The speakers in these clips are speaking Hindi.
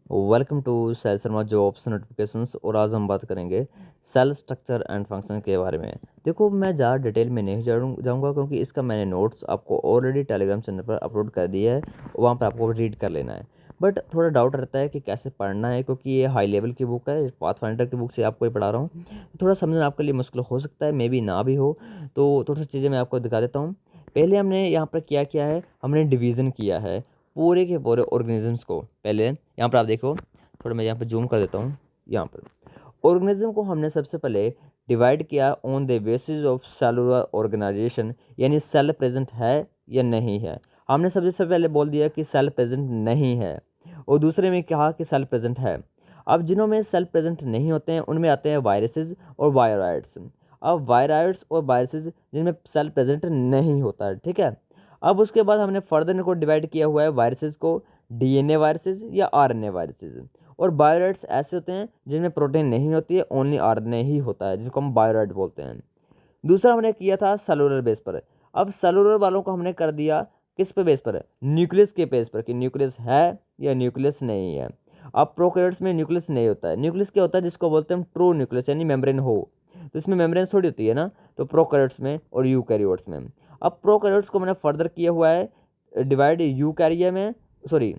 वेलकम टू सेल शर्मा जॉब्स नोटिफिकेशंस। और आज हम बात करेंगे सेल स्ट्रक्चर एंड फंक्शन के बारे में। देखो, मैं ज़्यादा डिटेल में नहीं जाऊँगा क्योंकि इसका मैंने नोट्स आपको ऑलरेडी टेलीग्राम चैनल पर अपलोड कर दिया है, वहाँ पर आपको रीड कर लेना है। बट थोड़ा डाउट रहता है कि कैसे पढ़ना है, क्योंकि ये हाई लेवल की बुक है, पाथफाइंडर की बुक से आपको ये पढ़ा रहा हूँ। थोड़ा समझना आपके लिए मुश्किल हो सकता है, मे बी ना भी हो। तो थोड़ी सी चीज़ें मैं आपको दिखा देता हूँ। पहले हमने यहाँ पर क्या किया है, हमने डिवीज़न किया है पूरे के पूरे ऑर्गेनिजम्स को। पहले यहाँ पर आप देखो, थोड़ा मैं यहाँ पे जूम कर देता हूँ। यहाँ पर ऑर्गेनिज्म को हमने सबसे पहले डिवाइड किया on the basis of cellular organisation, यानी सेल प्रेजेंट है या नहीं है। हमने सबसे पहले बोल दिया कि सेल प्रेजेंट नहीं है, और दूसरे में कहा कि सेल प्रेजेंट है। अब जिनों में सेल प्रेजेंट नहीं होते हैं उनमें आते हैं वायरसेस और वायरॉइड्स। अब वायरॉइड्स और वायरसेस जिनमें सेल प्रेजेंट नहीं होता है, ठीक है। अब उसके बाद हमने फर्दर इनको डिवाइड किया हुआ है वायरसेस को डीएनए वायरसेस या आरएनए वायरसेस। और बायोराइड्स ऐसे होते हैं जिनमें प्रोटीन नहीं होती है, ओनली आरएनए ही होता है, जिसको हम बायोराइड बोलते हैं। दूसरा हमने किया था सेलुलर बेस पर। अब सेलुलर वालों को हमने कर दिया किस पे बेस पर, न्यूक्लियस के बेस पर, कि न्यूक्लियस है या न्यूक्लियस नहीं है। अब प्रोकैरियोट्स में न्यूक्लियस नहीं होता है। न्यूक्लियस क्या होता है, जिसको बोलते हैं हम ट्रू न्यूक्लियस, यानी मेम्ब्रेन हो। तो इसमें मेम्ब्रेन थोड़ी होती है ना, तो प्रोकैरियोट्स में और यूकैरियोट्स में। अब प्रोकैरियोट्स को मैंने फर्दर किया हुआ है डिवाइड यूकैरिया में, सॉरी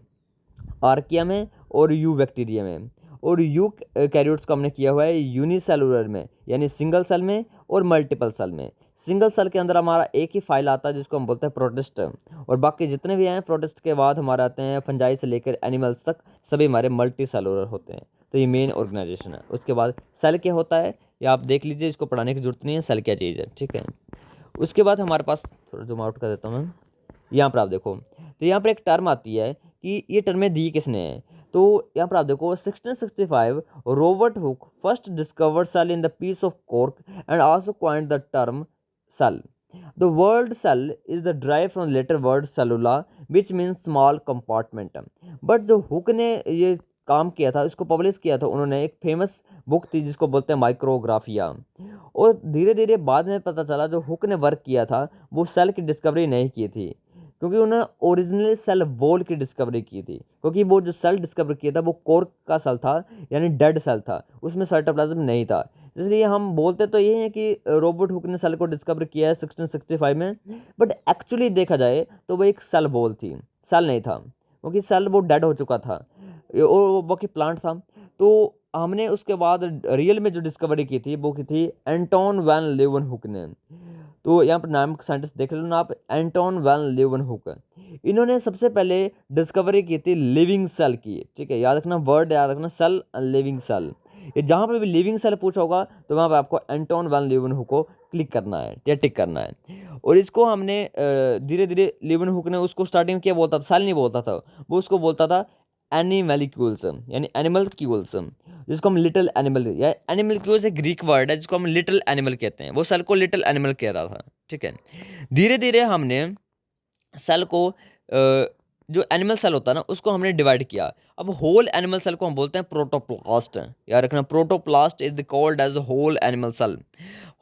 आर्किया में और यू बैक्टीरिया में। और यू कैरियोट्स को हमने किया हुआ है यूनिसेलुलर में, यानी सिंगल सेल में और मल्टीपल सेल में। सिंगल सेल के अंदर हमारा एक ही फाइल आता है जिसको हम बोलते हैं प्रोटिस्ट, और बाकी जितने भी हैं प्रोटिस्ट के बाद हमारे आते हैं फंजाई से लेकर एनिमल्स तक, सभी हमारे मल्टी सेलुलर होते हैं। तो ये मेन ऑर्गेनाइजेशन है। उसके बाद सेल क्या होता है ये आप देख लीजिए, इसको पढ़ाने की जरूरत नहीं है, सेल क्या चीज़ है, ठीक है। उसके बाद हमारे पास, थोड़ा जूम आउट कर देता हूँ मैं, यहाँ पर आप देखो, तो यहाँ पर एक टर्म आती है कि ये टर्में दी किसने है। तो यहाँ पर आप देखो 1665 Robert Hooke first discovered cell in the piece of cork and also coined the term cell. The word cell is derived from Latin word cellula which means small compartment. But जो हुक ने ये काम किया था, इसको पब्लिश किया था उन्होंने, एक फेमस बुक थी जिसको बोलते हैं माइक्रोग्राफिया। और धीरे धीरे बाद में पता चला जो हुक ने वर्क किया था वो सेल की डिस्कवरी नहीं की थी, क्योंकि उन्होंने ओरिजिनली सेल वॉल की डिस्कवरी की थी। क्योंकि वो जो सेल डिस्कवर किया था वो कोर्क का सेल था, यानी डेड सेल था, उसमें साइटोप्लाज्म नहीं था। इसलिए हम बोलते तो यही है कि रॉबर्ट हुक ने सेल को डिस्कवर किया है 1665 में, बट एक्चुअली देखा जाए तो वो एक सेल वॉल थी, सेल नहीं था, क्योंकि सेल वो डेड हो चुका था और वो बाकी प्लांट था। तो हमने उसके बाद रियल में जो डिस्कवरी की थी वो की थी एंटोन वैन लेeuwenhoek ने। तो यहाँ पर नाम साइंटिस्ट देख लो ना आप, एंटोन वैन लेeuwenhoek। इन्होंने सबसे पहले डिस्कवरी की थी लिविंग सेल की, ठीक है, याद रखना, वर्ड याद रखना, सेल, लिविंग सेल। ये जहाँ पे भी लिविंग सेल पूछा होगा तो वहाँ पे आपको एंटोन वैन लेeuwenhoek को क्लिक करना है या टिक करना है। और इसको हमने धीरे धीरे, लेeuwenhoek ने उसको स्टार्टिंग में क्या बोलता था, सेल नहीं बोलता था, वो उसको बोलता था एनिमैलिक्यूल्स, यानी एनिमल क्यूल्स, जिसको हम लिटिल एनिमल, या एनिमल क्यूल्स एक ग्रीक वर्ड है जिसको हम लिटिल एनिमल कहते हैं, वो सेल को लिटिल एनिमल कह रहा था, ठीक है। धीरे धीरे हमने सेल को जो एनिमल सेल होता है ना उसको हमने डिवाइड किया। अब होल एनिमल सेल को हम बोलते हैं प्रोटोप्लास्ट। याद रखना, protoplast is called as whole animal cell.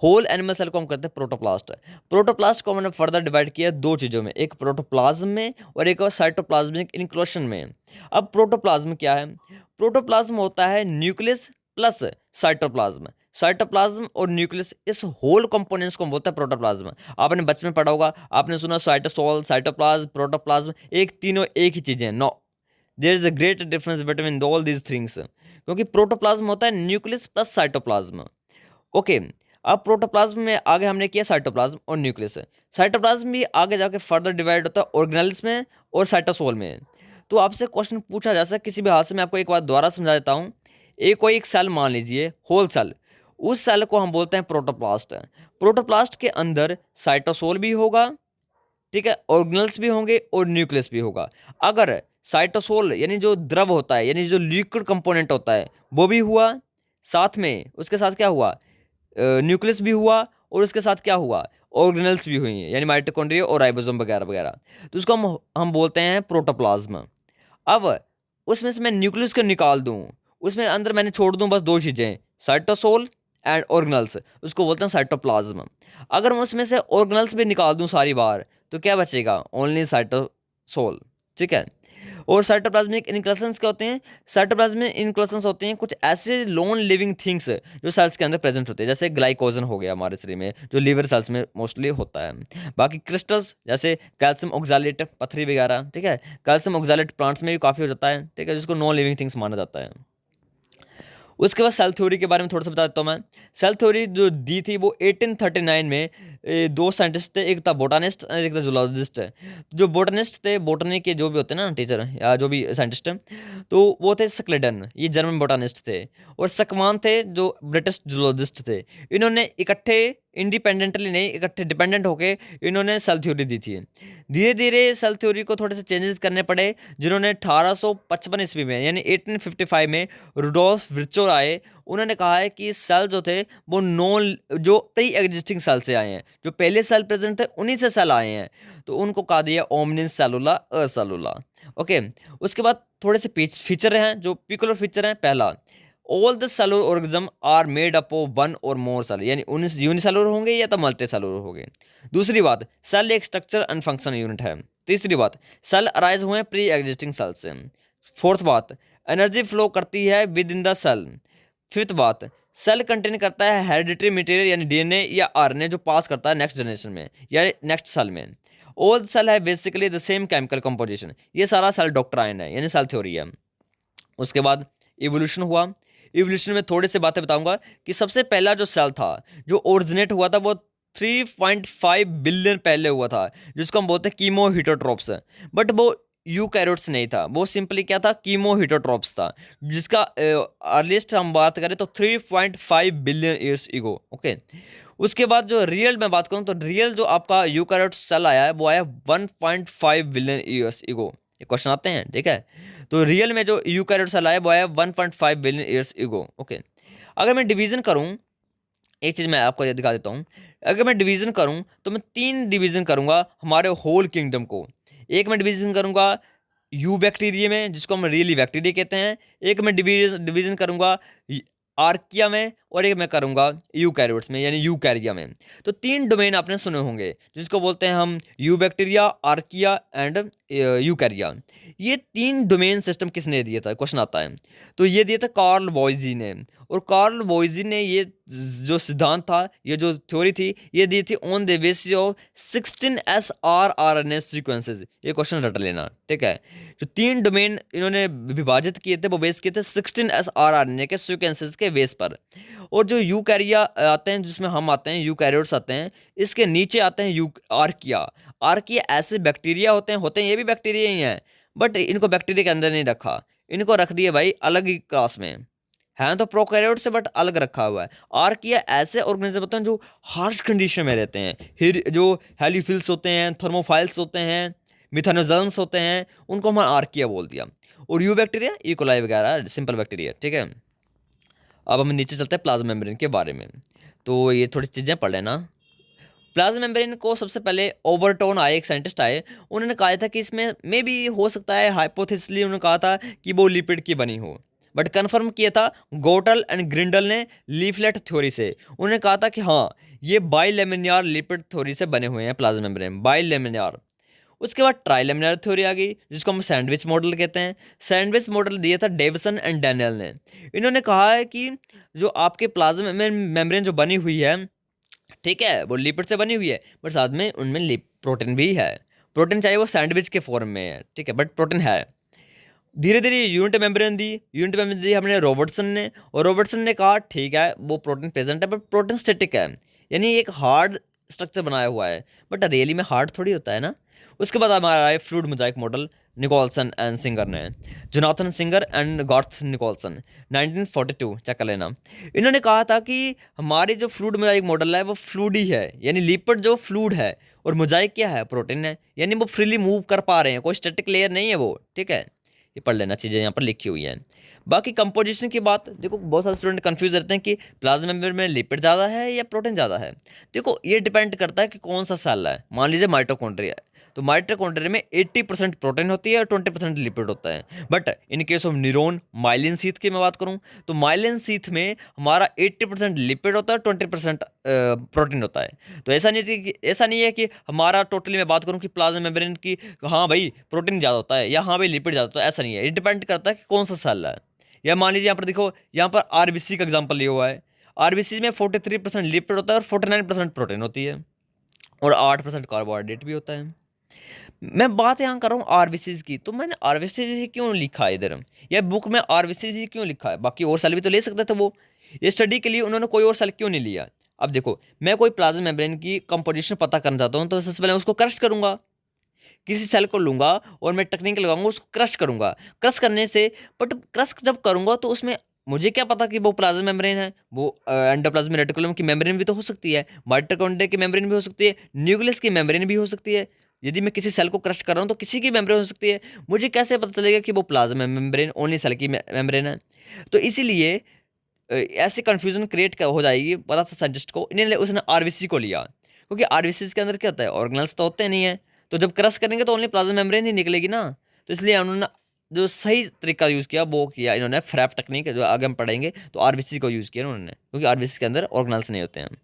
Whole animal cell को हम कहते हैं प्रोटोप्लास्ट। प्रोटोप्लास्ट को हमने फर्दर डिवाइड किया दो चीज़ों में, एक प्रोटोप्लाज्म में और एक और साइटोप्लाज्मिक इनक्लोशन में। अब प्रोटोप्लाज्म क्या है, प्रोटोप्लाज्म होता है न्यूक्लियस प्लस साइटोप्लाज्म। साइटोप्लाज्म और न्यूक्लियस, इस होल कंपोनेंट्स को हम बोलते हैं प्रोटोप्लाज्म। आपने बचपन में पढ़ा होगा, आपने सुना साइटोसोल, साइटोप्लाज्म, प्रोटोप्लाज्म, एक तीनों एक ही चीज़ें हैं। No, there is a great difference between all these things, क्योंकि प्रोटोप्लाज्म होता है न्यूक्लियस प्लस साइटोप्लाज्म। ओके, अब प्रोटोप्लाज्म में आगे हमने किया साइटोप्लाज्म और न्यूक्लियस। साइटोप्लाज्म भी आगे जाके फर्दर डिवाइड होता है ऑर्गेनेल्स में और साइटोसोल में। तो आपसे क्वेश्चन पूछा जा सकता है किसी भी हाल से, मैं आपको एक बार दोबारा समझा देता हूँ। एक कोई एक सेल मान लीजिए, होल सेल, उस सेल को हम बोलते हैं प्रोटोप्लास्ट। प्रोटोप्लास्ट के अंदर साइटोसोल भी होगा, ठीक है, ऑर्गेनल्स भी होंगे और न्यूक्लियस भी होगा। अगर साइटोसोल यानी जो द्रव होता है, यानी जो लिक्विड कंपोनेंट होता है वो भी हुआ, साथ में उसके साथ क्या हुआ, न्यूक्लियस भी हुआ, और उसके साथ क्या हुआ, ऑर्गेनल्स भी हुई हैं, यानी माइटोकॉन्ड्रिया और राइबोसोम वगैरह वगैरह। तो उसको हम बोलते हैं प्रोटोप्लाज्म। अब उसमें से मैं न्यूक्लियस को निकाल दूं, उसमें अंदर मैंने छोड़ दूं बस दो चीज़ें, साइटोसोल एंड ऑर्गेनल्स, उसको बोलते हैं साइटोप्लाज्म। अगर मैं उसमें से ऑर्गेनल्स भी निकाल दूं सारी बार, तो क्या बचेगा, ओनली साइटोसोल, ठीक है। और साइटोप्लाज्मिक इनक्लसन्स क्या होते हैं? साइटोप्लाज्मिक इनक्लसन्स होते हैं कुछ ऐसे नॉन लिविंग थिंग्स जो सेल्स के अंदर प्रेजेंट होते हैं, जैसे ग्लाइकोजन हो गया हमारे शरीर में जो लिवर सेल्स में मोस्टली होता है। बाकी क्रिस्टल्स जैसे कैल्शियम ऑक्सैलेट पथरी वगैरह, ठीक है, कैल्शियम ऑक्सैलेट प्लांट्स में भी काफ़ी हो जाता है, ठीक है, जिसको नॉन लिविंग थिंग्स माना जाता है। उसके बाद सेल थ्योरी के बारे में थोड़ा सा बता देता हूँ मैं। सेल थ्योरी जो दी थी वो 1839 में दो साइंटिस्ट थे, एक था बोटानिस्ट और एक था जूलॉजिस्ट है। जो बोटानिस्ट थे, बोटनी के जो भी होते हैं ना टीचर या जो भी साइंटिस्ट हैं, तो वो थे सक्लेडन, ये जर्मन बोटानिस्ट थे, और सकमान थे जो ब्रिटिश जूलॉजिस्ट थे। इन्होंने इकट्ठे इंडिपेंडेंटली नहीं, इकट्ठे डिपेंडेंट होके इन्होंने सेल थ्योरी दी थी। धीरे धीरे सेल थ्योरी को थोड़े से चेंजेस करने पड़े, जिन्होंने 1855 ईस्वी में यानी 1855 में रुडोल्फ विर्चो आए। उन्होंने कहा है कि सेल जो थे वो नॉन जो प्री एग्जिस्टिंग सेल से आए हैं, जो पहले सेल प्रेजेंट थे उन्हीं से सेल आए हैं, तो उनको कहा दिया ओमनिस सेलुला असेलुला। ओके, उसके बाद थोड़े से फीचर हैं जो पिकुलर फीचर हैं। पहला, all the cellular organism are made up of one or more cell, यानी यूनिसेलुलर होंगे या तो मल्टी सेलुलर होंगे। दूसरी बात, सेल एक स्ट्रक्चर एंड फंक्शन यूनिट है। तीसरी बात, सेल अराइज हुए प्री एग्जिस्टिंग सेल से। फोर्थ बात, एनर्जी फ्लो करती है within the cell. Fifth बात, सेल कंटेन करता है हेरिडिटरी मटेरियल यानी डीएनए या आरएनए जो पास करता है नेक्स्ट जनरेशन में या नेक्स्ट सेल में। ऑल सेल है basically the same chemical composition. ये सारा सेल डॉक्ट्राइन है यानी सेल थ्योरी है। उसके बाद इवोल्यूशन हुआ। इवोल्यूशन में थोड़ी सी बातें बताऊंगा कि सबसे पहला जो सेल था जो ओरिजिनेट हुआ था वो 3.5 बिलियन पहले हुआ था, जिसको हम बोलते हैं कीमो हिटोट्रोप्स। बट वो यूकैरियोट्स नहीं था, वो सिंपली क्या था, कीमो हिटोट्रोप्स था, जिसका अर्लीस्ट हम बात करें तो 3.5 बिलियन ईयर्स ईगो। ओके, उसके बाद जो रियल में बात करूं तो रियल जो आपका यूकैरियोट सेल आया है वो आया 1.5 बिलियन ईयर्स ईगो। ये क्वेश्चन आते हैं, ठीक है। तो रियल में जो यूकैरियोट सेल आया वो आया 1.5 बिलियन ईयर्स ईगो। ओके, अगर मैं डिवीजन करूं, एक चीज़ मैं आपको ये दिखा देता हूँ। अगर मैं डिवीज़न करूँ तो मैं 3 डिवीज़न करूँगा हमारे होल किंगडम को। एक मैं डिवीज़न करूँगा यू बैक्टीरिया में, जिसको हम रियली बैक्टीरिया कहते हैं। एक मैं डिवीज़न करूँगा आर्किया में, और एक मैं करूँगा यूकैरियोट्स में यानी यूकैरिया में। तो 3 डोमेन आपने सुने होंगे जिसको बोलते हैं हम यू बैक्टीरिया, आर्किया एंड यूकैरिया। ये 3 डोमेन सिस्टम किसने दिया था, क्वेश्चन आता है। तो ये दिया था कार्ल वॉइजी ने, और कार्ल वॉइजी ने ये जो सिद्धांत था, ये जो थ्योरी थी, ये दी थी on the basis of 16 srRNA sequences. ये क्वेश्चन रट लेना, ठीक है। जो 3 डोमेन इन्होंने विभाजित किए थे वो बेस किए थे 16 srRNA के सीक्वेंसेस के बेस पर। और जो यूकैरिया आते हैं, जिसमें हम आते हैं, यूकैरियोट्स आते हैं, इसके नीचे आते हैं आर्किया। आर्किया ऐसे बैक्टीरिया होते हैं ये भी बैक्टीरिया ही हैं, बट इनको बैक्टीरिया के अंदर नहीं रखा, इनको रख दिए भाई अलग ही क्लास में। हैं तो प्रोकैरियोट से बट अलग रखा हुआ है। आर्किया ऐसे ऑर्गेनिज्म होते हैं जो हार्श कंडीशन में रहते हैं, जो हेलीफिल्स होते हैं, थर्मोफाइल्स होते हैं, मिथानोजन्स होते हैं, उनको हमने आर्किया बोल दिया। और यू बैक्टीरिया इकोलाई वगैरह सिंपल बैक्टीरिया, ठीक है। अब हम नीचे चलते हैं प्लाज्मा मेम्ब्रेन के बारे में। तो ये थोड़ी चीज़ें पढ़ लेना। प्लाज्मा मेम्ब्रेन को सबसे पहले ओवरटोन आए, एक साइंटिस्ट आए, उन्होंने कहा था कि इसमें मे भी हो सकता है, हाइपोथेसिसली उन्होंने कहा था कि वो लिपिड की बनी हो, बट कंफर्म किया था गोटल एंड ग्रिंडल ने लीफलेट थ्योरी से। उन्होंने कहा था कि हाँ, ये बाइलेमिनार लिपिड थ्योरी से बने हुए हैं प्लाज्मा मेम्ब्रेन, बाइलेमिनार। उसके बाद ट्राइलेमिनार थ्योरी आ गई, जिसको हम सैंडविच मॉडल कहते हैं। सैंडविच मॉडल दिया था डेविसन एंड डैनियल ने। इन्होंने कहा है कि जो आपके प्लाज्मा मेम्ब्रेन जो बनी हुई है, ठीक है, वो लिपिड से बनी हुई है, बट साथ में उनमें प्रोटीन भी है। प्रोटीन चाहे वो सैंडविच के फॉर्म में है, ठीक है, बट प्रोटीन है। धीरे धीरे यूनिट मेम्ब्रेन दी, यूनिट मेम्ब्रेन दी हमने रॉबर्टसन ने, और रॉबर्टसन ने कहा ठीक है वो प्रोटीन प्रेजेंट है, बट प्रोटीन स्टैटिक है, यानी एक हार्ड स्ट्रक्चर बनाया हुआ है, बट रियली में हार्ड थोड़ी होता है ना। उसके बाद हमारा है fluid mosaic model, Nicolson and Singer ने, Jonathan Singer and Garth Nicolson, 1942, check कर लेना। इन्होंने कहा था कि हमारी जो फ्लूइड मोजाइक मॉडल है वो फ्लूइड ही है, यानी लिपिड जो फ्लूइड है, और मोजाइक क्या है, प्रोटीन है, यानी वो फ्रीली मूव कर पा रहे हैं, कोई स्टैटिक लेयर नहीं है वो, ठीक है। ये पढ़ लेना, चीज़ें यहाँ पर लिखी हुई हैं। बाकी कंपोजिशन की बात देखो, बहुत सारे स्टूडेंट कंफ्यूज रहते हैं कि प्लाज्मा मेम्ब्रेन में लिपिड ज़्यादा है या प्रोटीन ज़्यादा है। देखो ये डिपेंड करता है कि कौन सा सेल है। मान लीजिए माइटोकॉन्ड्रिया है, तो माइटोकॉन्ड्रिया में 80% प्रोटीन होती है और 20% लिपिड होता है। But in case of neuron myelin sheath की मैं बात करूं तो माइलिन शीथ में हमारा 80% लिपिड होता है, 20% प्रोटीन होता है। तो ऐसा नहीं है कि हमारा टोटली मैं बात करूं कि प्लाज्मा मेम्ब्रेन की हाँ भाई प्रोटीन ज़्यादा होता है या हाँ भाई लिपिड ज़्यादा होता है, ऐसा नहीं है। ये डिपेंड करता है कि कौन सा सेल है। या मान लीजिए यहाँ पर देखो, यहाँ पर आरबीसी का एग्जाम्पल लिया हुआ है। आरबीसी में 43% लिपिड होता है और 49% प्रोटीन होती है और 8% कार्बोहाइड्रेट भी होता है। मैं बात यहाँ कर रहा हूँ आरबीसीज की, तो मैंने आरबीसीज क्यों लिखा है इधर, या बुक में आरबीसीज क्यों लिखा है? बाकी और सेल भी तो ले सकते थे वो, ये स्टडी के लिए उन्होंने कोई और सेल क्यों नहीं लिया? अब देखो, मैं कोई प्लाज्मा मेम्ब्रेन की कंपोजिशन पता करना चाहता हूँ तो सबसे पहले उसको क्रश करूंगा, किसी सेल को लूंगा और मैं टेक्निक लगाऊंगा, उसको क्रश करूंगा। क्रश करने से, बट क्रश जब करूंगा तो उसमें मुझे क्या पता कि वो प्लाज्मा मेम्ब्रेन है, वो एंडोप्लाज्मिक रेटिकुलम की मेम्ब्रेन भी तो हो सकती है, माइटोकॉन्ड्रिया की मेम्ब्रेन भी हो सकती है, न्यूक्लियस की मेम्ब्रेन भी हो सकती है। यदि मैं किसी सेल को क्रश कर रहा हूँ तो किसी की मेम्ब्रेन हो सकती है। मुझे कैसे पता चलेगा कि वो प्लाज्मा मेम्ब्रेन ओनली सेल की मेम्ब्रेन है? तो इसीलिए ऐसे कंफ्यूजन क्रिएट हो जाएगी, पता था साइंटिस्ट को, इन्हें उसने आरबीसी को लिया, क्योंकि आरबीसी के अंदर क्या होता है, ऑर्गेनल्स तो होते नहीं है, तो जब क्रश करेंगे तो ओनली प्लाज्मा मेम्ब्रेन ही निकलेगी ना। तो इसलिए उन्होंने जो सही तरीका यूज़ किया वो किया इन्होंने फ्रैप टेक्निक, जो आगे हम पढ़ेंगे, तो आरबीसी को यूज़ किया उन्होंने, क्योंकि आरबीसी के अंदर ऑर्गेनल्स नहीं होते हैं।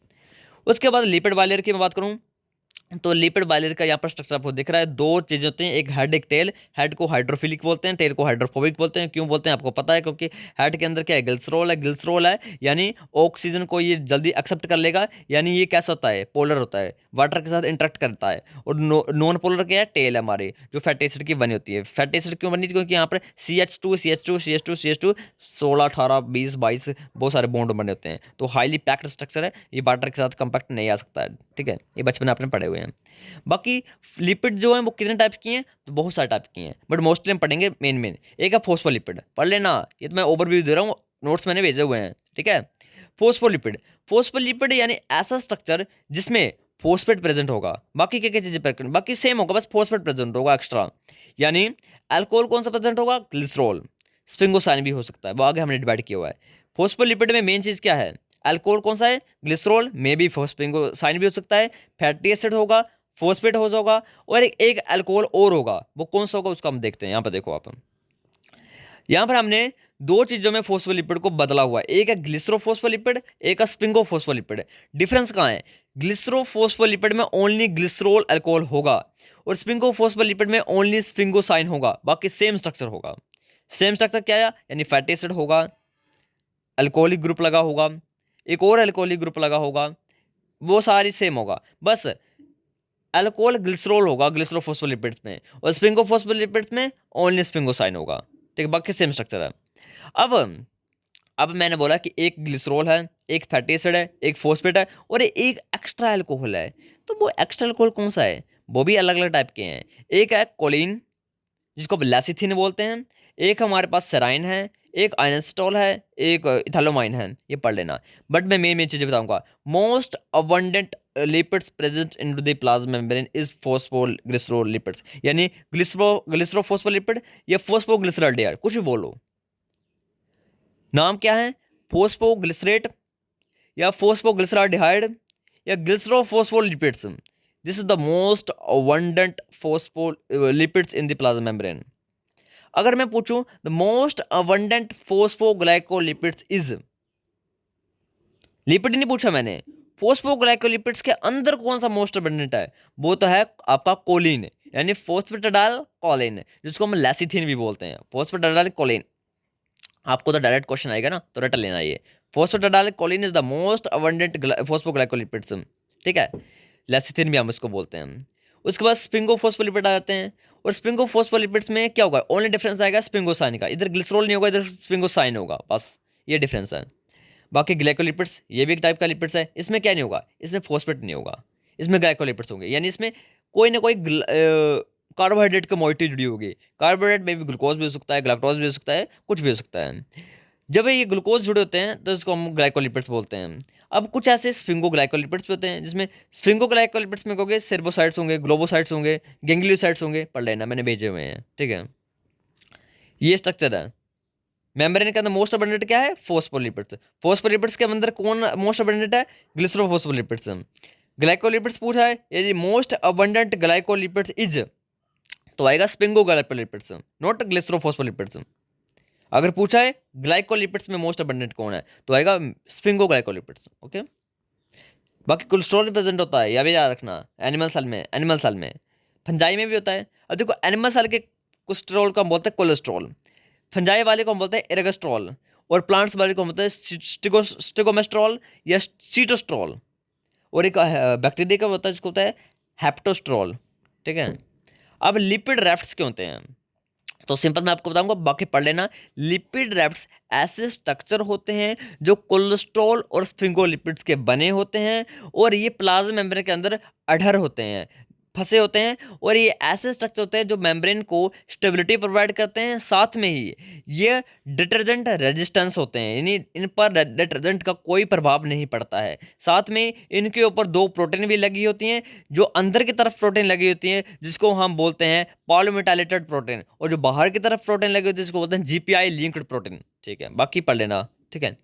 उसके बाद लिपिड बाइलेयर की मैं बात करूँ तो लिपिड बाइलेयर का यहाँ पर स्ट्रक्चर आपको दिख रहा है, दो चीजें होती हैं, एक हेड एक टेल। हेड को हाइड्रोफिलिक बोलते हैं, टेल को हाइड्रोफोबिक बोलते हैं। क्यों बोलते हैं आपको पता है? क्योंकि हेड के अंदर क्या है, ग्लिसरॉल है। ग्लिसरॉल है यानी ऑक्सीजन को ये जल्दी एक्सेप्ट कर लेगा, यानी ये कैसा होता है, पोलर होता है, वाटर के साथ इंटरेक्ट करता है। और नॉन पोलर क्या है, टेल है हमारी, जो फैटी एसिड की बनी होती है। फैटी एसिड क्यों बनी थी? क्योंकि यहाँ पर CH2 CH2 CH2 CH2 16 18 20 22 बहुत सारे बॉन्ड बने होते हैं, तो हाईली पैक्ड स्ट्रक्चर है, ये वाटर के साथ कंपैक्ट नहीं आ सकता है। ठीक है, ये बचपन में आपने पढ़े हुए हैं। बाकी लिपिड जो है वो कितने टाइप की हैं, तो बहुत सारे टाइप की हैं, बट मोस्टली हम पढ़ेंगे मेन एक है फोस्फोलिपिड। पढ़ लेना, ये तो मैं ओवरव्यू दे रहा हूँ, नोट्स मैंने भेजे हुए हैं। ठीक है, फोस्फोलिपिड। फोस्फोलिपिड यानी ऐसा स्ट्रक्चर जिसमें फोस्फेट प्रेजेंट होगा, बाकी क्या क्या चीजें प्रेजेंट, बाकी सेम होगा, बस फोस्फेट प्रेजेंट होगा एक्स्ट्रा। यानी अल्कोहल कौन सा प्रेजेंट होगा, ग्लिसरॉल। स्पिंगोसाइन भी हो सकता है, वो आगे हमने डिवाइड किया हुआ है। फोस्फोलिपिड में मेन चीज क्या है, अल्कोहल कौन सा है, ग्लिसरॉल, मे बी फोस्फिंगोसाइन भी हो सकता है, फैटी एसिड होगा, फोस्फेट होगा, और एक अल्कोहल और होगा, वो कौन सा होगा उसको हम देखते हैं। यहाँ पर देखो आप, यहाँ पर हमने दो चीजों में फोस्फोलिपिड को बदला हुआ है, एक है ग्लिसरोफोस्फोलिपिड, एक है स्पिंगोफोस्फोलिपिड। डिफरेंस कहाँ है, ग्लिसरोफोस्फोलिपिड में ओनली ग्लिसरॉल अल्कोहल होगा और स्पिंगोफोस्फोलिपिड में ओनली स्पिंगोसाइन होगा, बाकी सेम स्ट्रक्चर होगा। सेम स्ट्रक्चर क्या है, यानी फैटी एसिड होगा, अल्कोहलिक ग्रुप लगा होगा, एक और अल्कोहलिक ग्रुप लगा होगा, वो सारी सेम होगा, बस अल्कोहल ग्लिसरॉल होगा ग्लिसरोफोस्फोलिपिड्स में, और स्पिंगोफोस्फोलिपिड्स में ओनली स्पिंगोसाइन होगा। ठीक है, बाकी सेम स्ट्रक्चर है। अब मैंने बोला कि एक ग्लिसरॉल है, एक फैटी एसिड है, एक फोस्फेट है, और एक एक्स्ट्रा अल्कोहल है। तो वो एक्स्ट्रा अल्कोहल कौन सा है, वो भी अलग अलग टाइप के हैं। एक है कोलिन, जिसको लेसिथिन बोलते हैं, एक हमारे पास सेराइन है, एक आइनस्टॉल है, एक इथालोमाइन है, ये पढ़ लेना। बट मैं मेन मेन चीजें बताऊंगा। Most abundant lipids present in the plasma membrane is phosphoglycerol lipids, यानी ग्लिसरोफोस्फोलिपिड या फोस्फोग्लिसराल्डिहाइड, कुछ भी बोलो, नाम क्या है, फोस्फोग्लिसरेट या फोस्फोग्लिसराल्डिहाइड या glycerophospholipids. This is the most abundant phospholipids in the plasma membrane. अगर मैं पूछूं the most abundant phosphoglycolipids is, lipid नहीं पूछा मैंने, फोस्फोग्लाइकोलिपिड्स के अंदर कौन सा मोस्ट अबंडेंट है, वो तो है आपका कोलिन, यानी फोस्फेटाडाइल कोलिन, जिसको हम लेसिथिन भी बोलते हैं, फोस्फेटाडाइल कोलिन। आपको तो डायरेक्ट क्वेश्चन आएगा ना, तो रट लेना ये, phosphatidyl choline is the most abundant phosphoglycolipids. ठीक है, लेसिथिन भी हम इसको बोलते हैं। उसके बाद स्पिंगोफोस्फोलिपिड आ जाते हैं, और स्पिंगोफोस्फोलिपिड्स में क्या होगा, ओनली डिफरेंस आएगा स्पिंगोसाइन का, इधर ग्लिसरॉल नहीं होगा, इधर स्पिंगोसाइन होगा, बस ये डिफरेंस है। बाकी ग्लाइकोलिपिड्स ये भी एक टाइप का लिपिड्स है, इसमें क्या नहीं होगा, इसमें फोस्फेट नहीं होगा, इसमें ग्लाइकोलिपिड्स होंगे, यानी इसमें कोई ना कोई कार्बोहाइड्रेट की मोइटी जुड़ी होगी। कार्बोहाइड्रेट में भी ग्लूकोज भी हो सकता है, ग्लाक्टोज भी हो सकता है, कुछ भी हो सकता है। जब ये ग्लूकोज जुड़े होते हैं तो इसको हम ग्लाइकोलिपिड्स बोलते हैं। अब कुछ ऐसे स्फिंगोग्लाइकोलिपिड्स भी होते हैं, जिसमें स्फिंगोग्लाइकोलिपिड्स में कहोगे सेर्बोसाइट्स होंगे, ग्लोबोसाइट्स होंगे, गैंग्लियोसाइट्स होंगे, पढ़ लेना, मैंने भेजे हुए हैं। ठीक है, ये स्ट्रक्चर है। मेम्ब्रेन के अंदर मोस्ट अबंडेंट क्या है, फोस्फोलिपिड्स। फोस्फोलिपिड्स के अंदर कौन मोस्ट अबंडेंट है, ग्लिसरोफोस्फोलिपिड्स। ग्लाइकोलिपिड्स पूछा है, यदि मोस्ट अबंडेंट ग्लाइकोलिपिड्स इज, तो आएगा स्पिंगोग्लाइकोलिपिड्स, नॉट ग्लिसरोफॉस्फोलिपिड्स। अगर पूछा है ग्लाइकोलिपिड्स में मोस्ट अबंडेंट कौन है, तो आएगा स्पिंगोग्लाइकोलिपिड्स। ओके, बाकी कोलेस्ट्रॉल प्रेजेंट होता है, या भी याद रखना, एनिमल सेल में, फंजाई में भी होता है। अब देखो एनिमल सेल के कोलेस्ट्रॉल को हम बोलते हैं कोलेस्ट्रॉल, फंजाई वाले को हम बोलते हैं एर्गोस्ट्रॉल, और प्लांट्स वाले को हम बोलते हैं स्टिगोमेस्ट्रॉल या सीटोस्ट्रॉल, और एक बैक्टीरिया का होता है जिसको होता है हेप्टोस्ट्रॉल। ठीक है, अब लिपिड रैफ्ट्स क्या होते हैं, तो सिंपल मैं आपको बताऊंगा, बाकी पढ़ लेना। लिपिड रैफ्ट्स ऐसे स्ट्रक्चर होते हैं जो कोलेस्ट्रॉल और स्फिंगोलिपिड्स के बने होते हैं, और ये प्लाज्मा मेम्ब्रेन के अंदर अडर होते हैं, फंसे होते हैं, और ये ऐसे स्ट्रक्चर होते हैं जो मेम्ब्रेन को स्टेबिलिटी प्रोवाइड करते हैं, साथ में ही ये डिटर्जेंट रेजिस्टेंस होते हैं, यानी इन पर डिटर्जेंट का कोई प्रभाव नहीं पड़ता है। साथ में इनके ऊपर दो प्रोटीन भी लगी होती हैं, जो अंदर की तरफ प्रोटीन लगी होती हैं जिसको हम बोलते हैं पॉलीमेटालेटेड प्रोटीन, और जो बाहर की तरफ प्रोटीन लगी होती है जिसको बोलते हैं जीपीआई लिंक्ड प्रोटीन। ठीक है, बाकी पढ़ लेना। ठीक है,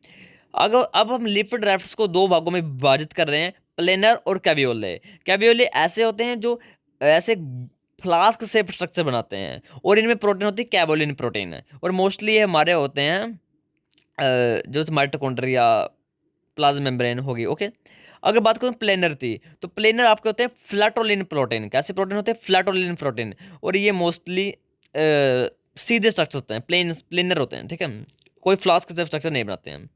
अगर अब हम लिपिड रैफ्ट्स को दो भागों में विभाजित कर रहे हैं, प्लेनर और कैवियोले। कैवियोले ऐसे होते हैं जो ऐसे फ्लास्क से स्ट्रक्चर बनाते हैं, और इनमें प्रोटीन होती है कैबोलिन प्रोटीन, और मोस्टली ये हमारे होते हैं जो माइटोकॉन्ड्रिया, प्लाज्मा मेम्ब्रेन होगी। ओके, अगर बात करूँ प्लेनर थी, तो प्लेनर आपके होते हैं फ्लैटोलिन प्रोटीन। कैसे प्रोटीन होते हैं? फ्लैटोलिन प्रोटीन, और ये मोस्टली सीधे स्ट्रक्चर होते हैं, प्लेनर होते हैं। ठीक है, कोई फ्लास्क से स्ट्रक्चर नहीं बनाते हैं।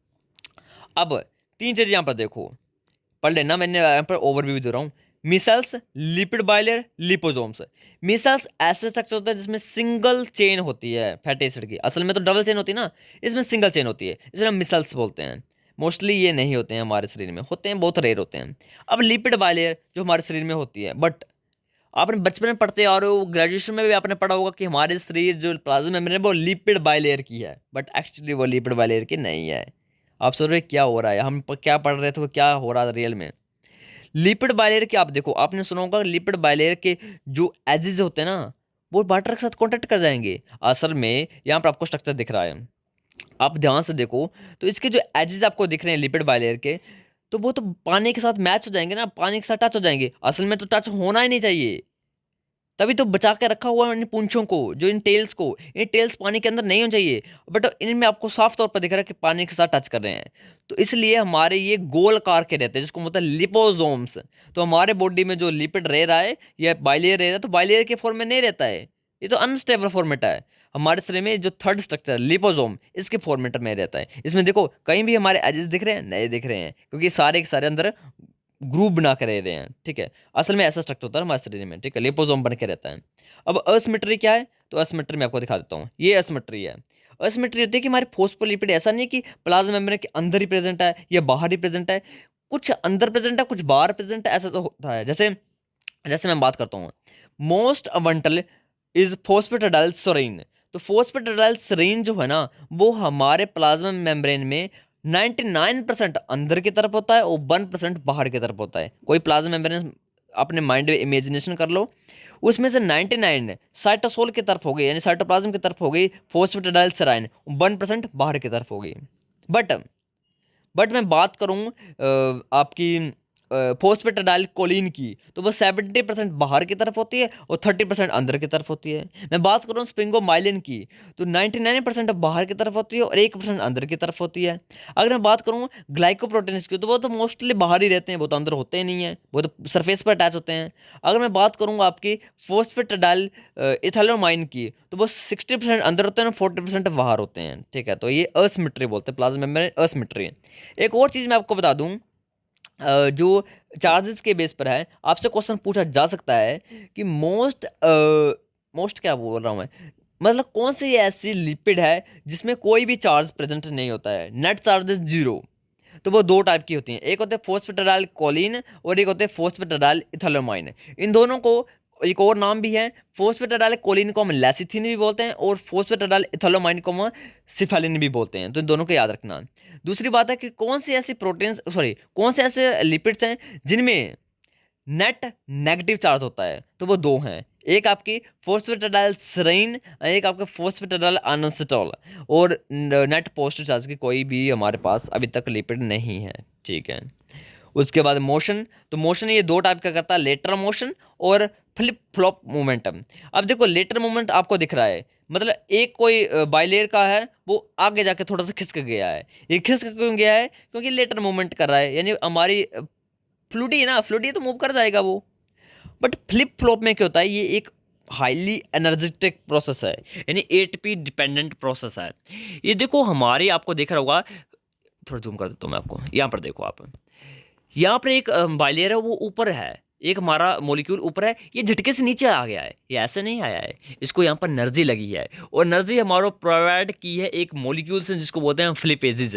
अब तीन चीज़ यहाँ पर देखो, पढ़ लेना, मैंने यहाँ पर ओवरव्यू दे रहा हूँ। Micelles, lipid bilayer, liposomes. Micelles ऐसे स्ट्रक्चर होता है जिसमें सिंगल चेन होती है फैटी एसिड की, असल में तो डबल चेन होती है ना, इसमें सिंगल चेन होती है, इसलिए हम मिसल्स बोलते हैं। मोस्टली ये नहीं होते हैं हमारे शरीर में, होते हैं बहुत रेयर होते हैं। अब लिपिड बाइलेयर जो हमारे शरीर में होती है, बट आपने बचपन में पढ़ते आ रहे हो, ग्रेजुएशन में भी आपने पढ़ा होगा कि हमारे शरीर जो प्लाज्मा मेम्ब्रेन है वो लिपिड बाइलेयर की है, बट एक्चुअली वो लिपिड बाइलेयर की नहीं है। आप सोच रहे क्या हो रहा है, हम क्या पढ़ रहे थे, वो क्या हो रहा था रियल में। लिपिड बाइलेयर के आप देखो, आपने सुना होगा लिपिड बाइलेयर के जो एजेस होते हैं ना, वो वाटर के साथ कांटेक्ट कर जाएंगे। असल में यहाँ पर आपको स्ट्रक्चर दिख रहा है, आप ध्यान से देखो, तो इसके जो एजेस आपको दिख रहे हैं लिपिड बाइलेयर के, तो वो तो पानी के साथ मैच हो जाएंगे ना, पानी के साथ टच हो जाएंगे। असल में तो टच होना ही नहीं चाहिए, तभी तो बचा के रखा हुआ है इन पूंछों को, जो इन टेल्स को, ये टेल्स पानी के अंदर नहीं होने चाहिए, बट इनमें आपको साफ तौर पर दिख रहा है कि पानी के साथ टच कर रहे हैं। तो इसलिए हमारे ये गोल कार के रहते हैं, जिसको मतलब लिपोसोम्स। तो हमारे बॉडी में जो लिपिड रह रहा है या बाइलेयर रह रहा है, तो बाइलेयर के फॉर्म में नहीं रहता है, ये तो अनस्टेबल फॉर्मेट है। हमारे शरीर में जो थर्ड स्ट्रक्चर लिपोसोम, इसके फॉर्मेट में रहता है। इसमें देखो कहीं भी हमारे एजेस दिख रहे हैं? नहीं दिख रहे हैं, क्योंकि सारे के सारे अंदर ग्रुप बना के रह रहे हैं। ठीक है, असल में ऐसा स्ट्रक्चर होता है हमारे शरीर में। ठीक है, लिपोसोम बन के रहता है। अब असिमेट्री क्या है? तो असिमेट्री मैं आपको दिखा देता हूँ, ये असिमेट्री है। असिमेट्री होती है कि हमारे फोस्फोलिपिड ऐसा नहीं है कि प्लाज्मा मेम्ब्रेन के अंदर ही प्रेजेंट है या बाहर ही प्रेजेंट है, कुछ अंदर प्रेजेंट है कुछ बाहर प्रेजेंट है, ऐसा तो होता है। जैसे जैसे मैं बात करता हूँ, मोस्ट अबंटल इज फोस्फेटाडाइलसोरेन। तो फोस्फेटाडाइलसोरेन जो है ना, वो हमारे प्लाज्मा मेम्ब्रेन में 99% अंदर की तरफ होता है और 1% बाहर की तरफ होता है। कोई प्लाज्मा मेम्ब्रेन अपने माइंड में इमेजिनेशन कर लो, उसमें से 99 साइटोसोल की तरफ हो गई, यानी साइटोप्लाज्म की तरफ हो गई फोस्फेटाडाइलसोरेन, 1% बाहर की तरफ हो गई। बट बट मैं बात करूं आपकी फोस्फेटाडाइलकोलिन की, तो वो 70% बाहर की तरफ होती है और 30% अंदर की तरफ होती है। मैं बात करूं स्पिंगोमाइलिन की, तो 99% बाहर की तरफ होती है और 1% अंदर की तरफ होती है। अगर मैं बात करूं ग्लाइकोप्रोटीन्स की, तो वो तो मोस्टली बाहर ही रहते हैं, वो तो अंदर होते ही नहीं है, वो तो सरफेस पर अटैच होते हैं। अगर मैं बात करूंगा आपकी फोस्फेटाडाइल इथैलोमाइन की, तो वो 60% अंदर होते हैं और 40% बाहर होते हैं। ठीक है, तो ये असिमेट्री बोलते हैं, प्लाज्मा मेम्ब्रेन असिमेट्री। एक और चीज़ मैं आपको बता दूं, जो चार्जेस के बेस पर है, आपसे क्वेश्चन पूछा जा सकता है कि मोस्ट क्या बोल रहा हूँ मैं, मतलब कौन सी ऐसी लिपिड है जिसमें कोई भी चार्ज प्रेजेंट नहीं होता है, नेट चार्जेस जीरो। तो वो दो टाइप की होती हैं, एक होते हैं फोस्फेटाडाइल कोलिन और एक होते हैं फोस्फेटाडाइल इथैलोमाइन। इन दोनों को एक और नाम भी है, फोस्फेटाडाइल कोलिन को हम लेसिथिन भी बोलते हैं और फोस्फेटाडाइल इथैलोमाइन को हम सिफेलिन भी बोलते हैं। तो इन दोनों को याद रखना। दूसरी बात है कि कौन सी ऐसी प्रोटीन्स, सॉरी कौन से ऐसे लिपिड्स हैं जिनमें नेट नेगेटिव चार्ज होता है, तो वो दो हैं, एक आपकी फोस्फेटाडाइल सेरीन, एक आपका फोस्फेटाडाइल अनोसिटोल, और नेट पॉजिटिव चार्ज की कोई भी हमारे पास अभी तक लिपिड नहीं है। ठीक है, उसके बाद मोशन, तो मोशन ये दो टाइप का करता है, लेटरल मोशन और फ्लिप फ्लॉप मोमेंटम। अब देखो लेटरल मोमेंट आपको दिख रहा है, मतलब एक कोई बाइलेयर का है वो आगे जाके थोड़ा सा खिसक गया है। ये खिसक क्यों गया है? क्योंकि लेटरल मूवमेंट कर रहा है, यानी हमारी फ्लूडी है ना, फ्लूडी तो मूव कर जाएगा वो। बट फ्लिप फ्लॉप में क्या होता है, ये एक हाईली एनर्जेटिक प्रोसेस है, यानी एटीपी डिपेंडेंट प्रोसेस है। ये देखो हमारे, आपको देख रहा होगा, थोड़ा जूम कर देता हूँ मैं आपको, यहाँ पर देखो आप, यहाँ पर एक बाइलेयर है वो ऊपर है, एक हमारा मोलिक्यूल ऊपर है, ये झटके से नीचे आ गया है, ये ऐसे नहीं आया है, इसको यहाँ पर एनर्जी लगी है, और एनर्जी हमारा प्रोवाइड की है एक मोलिक्यूल से जिसको बोलते हैं फ्लिपेजेस।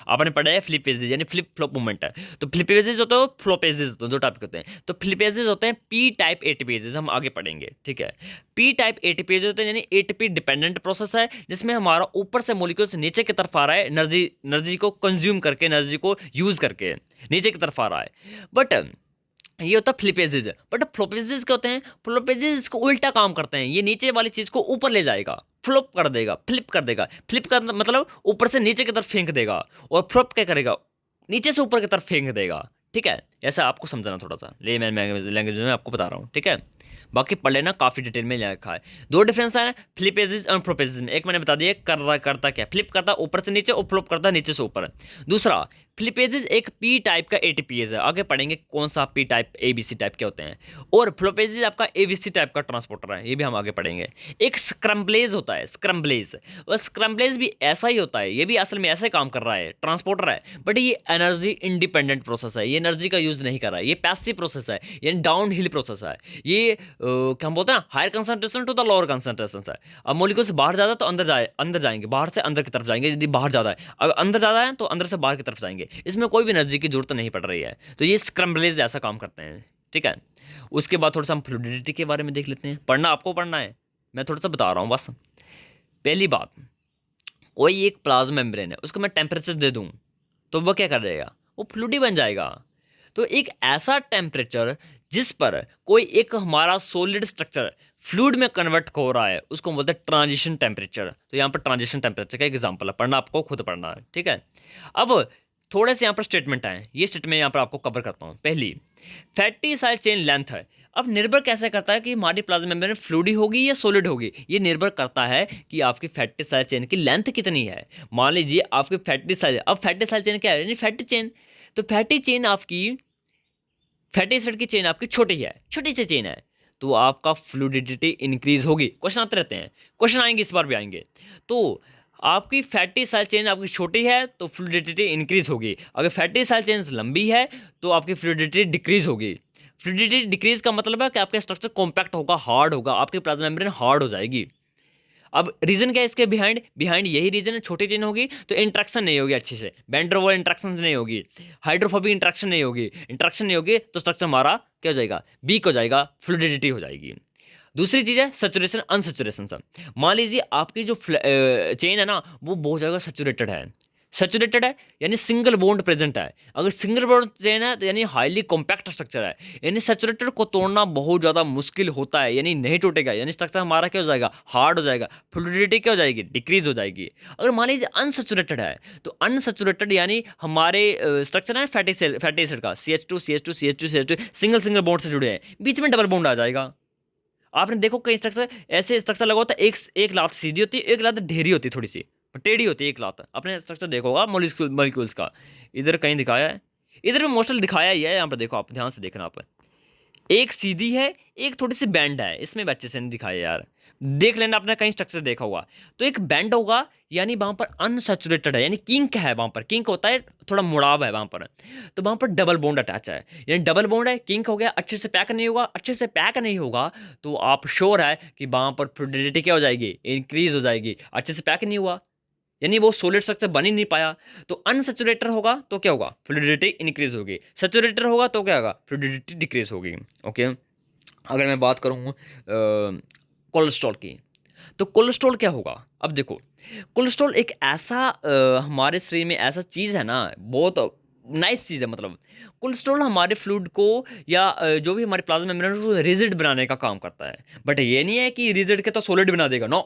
आपने पढ़ा है फ्लिपेजेस यानी फ्लिप फ्लॉप मूवमेंट है। तो फ्लिपेजेस होते हैं, फ्लोपेजेस होते हैं, दो टाइप के होते हैं। तो फ्लिपेजेस होते हैं पी टाइप एटीपेजेस, हम आगे पढ़ेंगे, ठीक है। पी टाइप एटीपेजेस होते हैं यानी एटीपी डिपेंडेंट प्रोसेस है, जिसमें हमारा ऊपर से मोलिक्यूल से नीचे की तरफ आ रहा है, एनर्जी को कंज्यूम करके, एनर्जी को यूज करके नीचे की तरफ आ रहा है। बट ये होता है फ्लिपेजेस। बट फ्लोपेजेस क्या होते हैं? फ्लोपेजेस इसको उल्टा काम करते हैं, ये नीचे वाली चीज को ऊपर ले जाएगा, फ्लिप कर देगा, फ्लिप कर देगा। फ्लिप का मतलब ऊपर से नीचे की तरफ फेंक देगा, और फ्लिप क्या करेगा, नीचे से ऊपर की तरफ फेंक देगा, ठीक है। ऐसा आपको समझना थोड़ा सा, लेमैन लैंग्वेज में आपको बता रहा हूँ, ठीक है। बाकी पढ़ लेना, काफी डिटेल में लिखा है। दो डिफरेंस है फ्लिपेजेस और फ्लोपेजेस में। एक मैंने बता दिया कर रहा करता क्या, फ्लिप करता ऊपर से नीचे और फ्लिप करता नीचे से ऊपर। दूसरा, फ्लिपेजेस एक पी टाइप का एटीपीएज है, आगे पढ़ेंगे कौन सा पी टाइप एबीसी टाइप के होते हैं। और फ्लोपेजेस आपका एबीसी टाइप का ट्रांसपोर्टर है, ये भी हम आगे पढ़ेंगे। एक स्क्रम्बलेज होता है, स्क्रम्बलेज, और स्क्रम्बलेज भी ऐसा ही होता है, ये भी असल में ऐसा ही काम कर रहा है, ट्रांसपोर्टर है, बट ये एनर्जी इंडिपेंडेंट प्रोसेस है, ये एनर्जी का यूज नहीं कर रहा है, ये पैसिव प्रोसेस है, यानी डाउन हिल प्रोसेस है। ये क्या हम बोलते हैं, higher concentration to the lower concentration है। अब मोलिक्यूल से बाहर ज़्यादा तो अंदर जाएंगे, बाहर से अंदर की तरफ जाएंगे, यदि बाहर ज़्यादा है, अगर अंदर ज़्यादा है तो अंदर से बाहर की तरफ जाएंगे, इसमें कोई भी एनर्जी की जरूरत नहीं पड़ रही है। तो ये स्क्रम्बलेज ऐसा काम करते हैं, ठीक है। उसके बाद थोड़ा सा हम फ्लूइडिटी के बारे में देख लेते हैं। पढ़ना आपको पढ़ना है, मैं थोड़ा सा बता रहा हूँ बस। पहली बात, कोई एक प्लाज्मा मेम्ब्रेन है, उसको मैं टेम्परेचर दे दूँ तो वो क्या कर देगा, वो फ्लूइडी बन जाएगा। तो एक ऐसा टेम्परेचर जिस पर कोई एक हमारा सॉलिड स्ट्रक्चर फ्लूइड में कन्वर्ट हो रहा है, उसको हम बोलते हैं ट्रांजिशन टेम्परेचर। तो यहाँ पर ट्रांजिशन टेम्परेचर का एग्जांपल है, पढ़ना आपको खुद पढ़ना है, ठीक है। अब थोड़े से यहाँ पर स्टेटमेंट आए, ये स्टेटमेंट यहाँ पर आपको कवर करता हूँ। पहली, फैटी साइड चेन लेंथ है। अब निर्भर कैसे करता है कि हमारी प्लाज्मा मेम्ब्रेन फ्लूइडी होगी या सॉलिड होगी, ये निर्भर करता है कि आपकी फैटी साइड चेन की लेंथ कितनी है। मान लीजिए आपकी फैटी साइड, अब फैटी साइड चेन क्या है, यानी फैटी चेन। तो फैटी चेन आपकी, फैटी एसिड की चेन आपकी छोटी है, छोटी सी चेन है, तो आपका फ्लूइडिटी इंक्रीज होगी। क्वेश्चन आते रहते हैं, क्वेश्चन आएंगे, इस बार भी आएंगे। तो आपकी फैटी साइड चेन आपकी छोटी है तो फ्लूइडिटी इंक्रीज होगी, अगर फैटी साइड चेन लंबी है तो आपकी फ्लूइडिटी डिक्रीज होगी। फ्लूइडिटी डिक्रीज का मतलब है कि आपका स्ट्रक्चर कॉम्पैक्ट होगा, हार्ड होगा, आपकी प्लाज्मा मेम्ब्रेन हार्ड हो जाएगी। अब रीजन क्या है इसके बिहाइंड, बिहाइंड यही रीजन है, छोटी चेन होगी तो इंट्रैक्शन नहीं होगी अच्छे से, वैन इंट्रैक्शन नहीं होगी, हाइड्रोफोबिक इंट्रैक्शन नहीं होगी, इंट्रैक्शन नहीं होगी तो स्ट्रक्चर हमारा क्या हो जाएगा, वीक हो जाएगा, फ्लूइडिटी हो जाएगी। दूसरी चीज है सैचुरेशन अनसैचुरेशन। मान लीजिए आपकी जो चेन है ना वो बहुत ज़्यादा सैचुरेटेड है, सैचुरेटेड है यानी सिंगल बॉन्ड प्रेजेंट है। अगर सिंगल बॉन्ड चेन है तो यानी हाईली कॉम्पैक्ट स्ट्रक्चर है, यानी सैचुरेटेड को तोड़ना बहुत ज़्यादा मुश्किल होता है, यानी नहीं टूटेगा, यानी स्ट्रक्चर हमारा क्या हो जाएगा, हार्ड हो जाएगा, फ्लूइडिटी क्या हो जाएगी, डिक्रीज हो जाएगी। अगर मान लीजिए अनसैचुरेटेड है, तो अनसैचुरेटेड यानी हमारे स्ट्रक्चर है फैटी एसिड का, CH2 सिंगल सिंगल बॉन्ड से जुड़े हैं, बीच में डबल बॉन्ड आ जाएगा। आपने देखो कई स्ट्रक्चर ऐसे स्ट्रक्चर लगा होता है, एक लात सीधी होती है, एक लात ढेरी होती है, थोड़ी सी टेढ़ी होती है एक लात। आपने स्ट्रक्चर देखा होगा मॉलिक्यूल्स का, इधर कहीं दिखाया है, इधर भी मोस्टली दिखाया ही है, यहाँ पर देखो आप ध्यान से देखना, आप एक सीधी है एक थोड़ी सी बैंड है, इसमें भी अच्छे से नहीं दिखाया यार, देख लेना, आपने कहीं स्ट्रक्चर देखा होगा। तो एक बैंड होगा यानी वहां पर अनसैचुरेटेड है, यानी किंक है, वहां पर किंक होता है, थोड़ा मुड़ाव है वहां पर, तो वहां पर डबल बॉन्ड अटैच है, यानी डबल बॉन्ड है, किंक हो गया, अच्छे से पैक नहीं होगा, अच्छे से पैक नहीं होगा तो आप श्योर है कि वहां पर फ्लूइडिटी क्या हो जाएगी, इंक्रीज हो जाएगी, अच्छे से पैक नहीं हुआ यानी वो सॉलिड स्ट्रक्चर बन ही नहीं पाया। तो अनसैचुरेटेड होगा तो क्या होगा, फ्लूइडिटी इंक्रीज होगी, सैचुरेटेड होगा तो क्या होगा, फ्लूइडिटी डिक्रीज होगी, ओके। अगर मैं बात करूँ कोलेस्ट्रॉल की, तो कोलेस्ट्रॉल क्या होगा, अब देखो कोलेस्ट्रॉल एक ऐसा हमारे शरीर में ऐसा चीज़ है ना, बहुत नाइस चीज़ है, मतलब कोलेस्ट्रॉल हमारे फ्लूइड को या जो भी हमारे प्लाज्मा मेम्ब्रेन को रिजिड बनाने का काम करता है, बट ये नहीं है कि रिजिड के तो सॉलिड बना देगा, नो,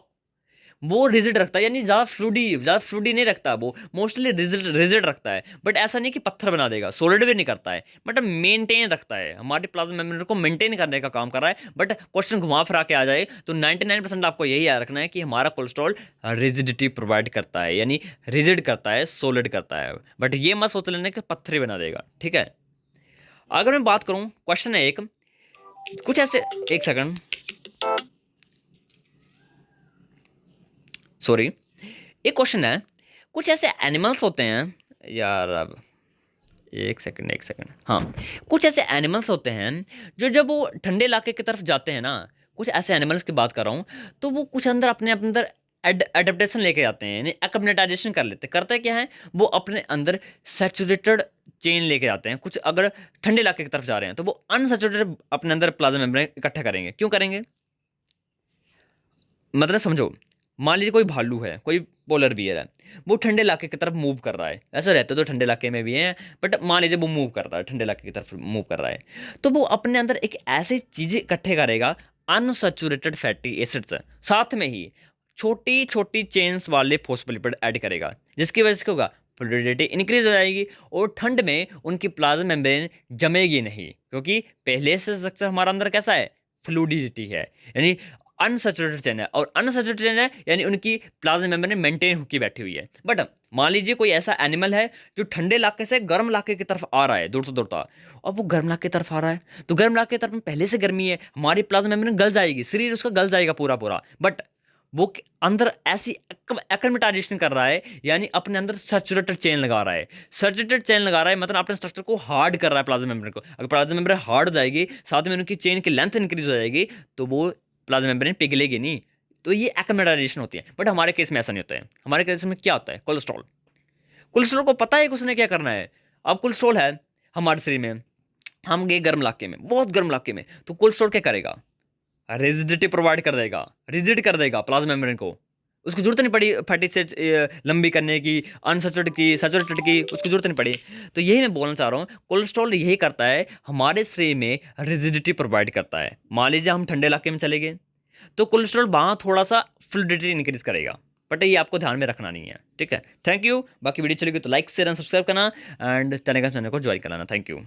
वो रिजिड रखता है, यानी ज़्यादा फ्लूडी नहीं रखता, वो मोस्टली रिजिड रखता है। बट ऐसा नहीं कि पत्थर बना देगा, सॉलिड भी नहीं करता है, बट मेंटेन रखता है, हमारे प्लाज्मा मेम्ब्रेन को मेंटेन करने का काम कर रहा है। बट क्वेश्चन घुमा फिरा के आ जाए तो 99% आपको यही याद रखना है कि हमारा कोलेस्ट्रॉल रिजिडिटी प्रोवाइड करता है, यानी रिजिड करता है, सॉलिड करता है। बट ये मत सोच लेना कि पत्थर ही बना देगा, ठीक है। अगर मैं बात करूं, क्वेश्चन है एक, कुछ ऐसे, एक सेकंड, सॉरी, एक क्वेश्चन है, कुछ ऐसे एनिमल्स होते हैं यार, अब एक सेकंड, हाँ, कुछ ऐसे एनिमल्स होते हैं जो जब वो ठंडे इलाके की तरफ जाते हैं ना, कुछ ऐसे एनिमल्स की बात कर रहा हूँ, तो वो कुछ अंदर अपने अपने अंदर एडेप्टेशन लेके आते हैं, यानी एक्लिमेटाइजेशन कर लेते हैं। करते क्या है, वो अपने अंदर सैचुरेटेड चेन लेके आते हैं। कुछ अगर ठंडे इलाके की तरफ जा रहे हैं तो वो अनसैचुरेटेड अपने अंदर प्लाज्मा मेम्ब्रेन इकट्ठा करेंगे। क्यों करेंगे, मतलब समझो, मान लीजिए कोई भालू है, कोई पोलर बियर है, वो ठंडे इलाके की तरफ मूव कर रहा है, ऐसा रहते तो ठंडे इलाके में भी है, बट मान लीजिए वो मूव कर रहा है, ठंडे इलाके की तरफ मूव कर रहा है, तो वो अपने अंदर एक ऐसी चीज़ इकट्ठे करेगा, अनसैचुरेटेड फैटी एसिड्स, साथ में ही छोटी छोटी चेन्स वाले फॉस्फोलिपिड ऐड करेगा, जिसकी वजह से क्या होगा, फ्लूइडिटी इंक्रीज हो जाएगी, और ठंड में उनकी प्लाज्मा मेम्ब्रेन जमेगी नहीं, क्योंकि पहले से स्ट्रक्चर हमारा अंदर कैसा है, फ्लूइडिटी है, यानी अनसैचुरेटेड चेन है, और अनसैचुरेटेड चेन है यानी उनकी प्लाज्मा मेम्ब्रेन मेंटेन होकर बैठी हुई है। बट मान लीजिए कोई ऐसा एनिमल है जो ठंडे इलाके से गर्म इलाके की तरफ आ रहा है, दौड़ता दौड़ता, अब वो गर्म इलाके की तरफ आ रहा है, तो गर्म इलाके की तरफ में पहले से गर्मी है, हमारी प्लाज्मा मेम्ब्रेन गल जाएगी, शरीर उसका गल जाएगा पूरा पूरा, बट वो अंदर ऐसी एक्लिमेटाइजेशन कर रहा है, यानी अपने अंदर सैचुरेटेड चेन लगा रहा है। सैचुरेटेड चेन लगा रहा है मतलब अपने स्ट्रक्चर को हार्ड कर रहा है प्लाज्मा मेम्ब्रेन को। अगर प्लाज्मा मेम्ब्रेन हार्ड हो जाएगी, साथ में उनकी चेन की लेंथ इंक्रीज हो जाएगी, तो वो प्लाज्मा मेम्ब्रेन पिघलेगी नहीं, तो ये एक्लिमेटाइजेशन होती है। बट हमारे केस में ऐसा नहीं होता है। हमारे केस में क्या होता है, कोलेस्ट्रॉल, कोलेस्ट्रॉल को पता है कि उसने क्या करना है। अब कोलेस्ट्रॉल है हमारे शरीर में, हम गए गर्म इलाके में, बहुत गर्म इलाके में, तो कोलेस्ट्रॉल क्या करेगा, रिजिडिटी प्रोवाइड कर देगा, रिजिड कर देगा प्लाज्मा मेम्ब्रेन को। उसको जरूरत नहीं पड़ी फैटी से लंबी करने की, अनसैचुरेटेड की, सैचुरेटेड की, उसको जरूरत नहीं पड़ी। तो यही मैं बोलना चाह रहा हूँ, कोलेस्ट्रॉल यही करता है, हमारे शरीर में रिजिडिटी प्रोवाइड करता है। मान लीजिए हम ठंडे इलाके में चले गए, तो कोलेस्ट्रॉल वहाँ थोड़ा सा फ्लूइडिटी इंक्रीज करेगा, बट ये आपको ध्यान में रखना नहीं है, ठीक है। Thank you. बाकी वीडियो चलेगी तो लाइक शेयर एंड सब्सक्राइब करना, एंड टेलीग्राम चैनल को ज्वाइन कराना। Thank you.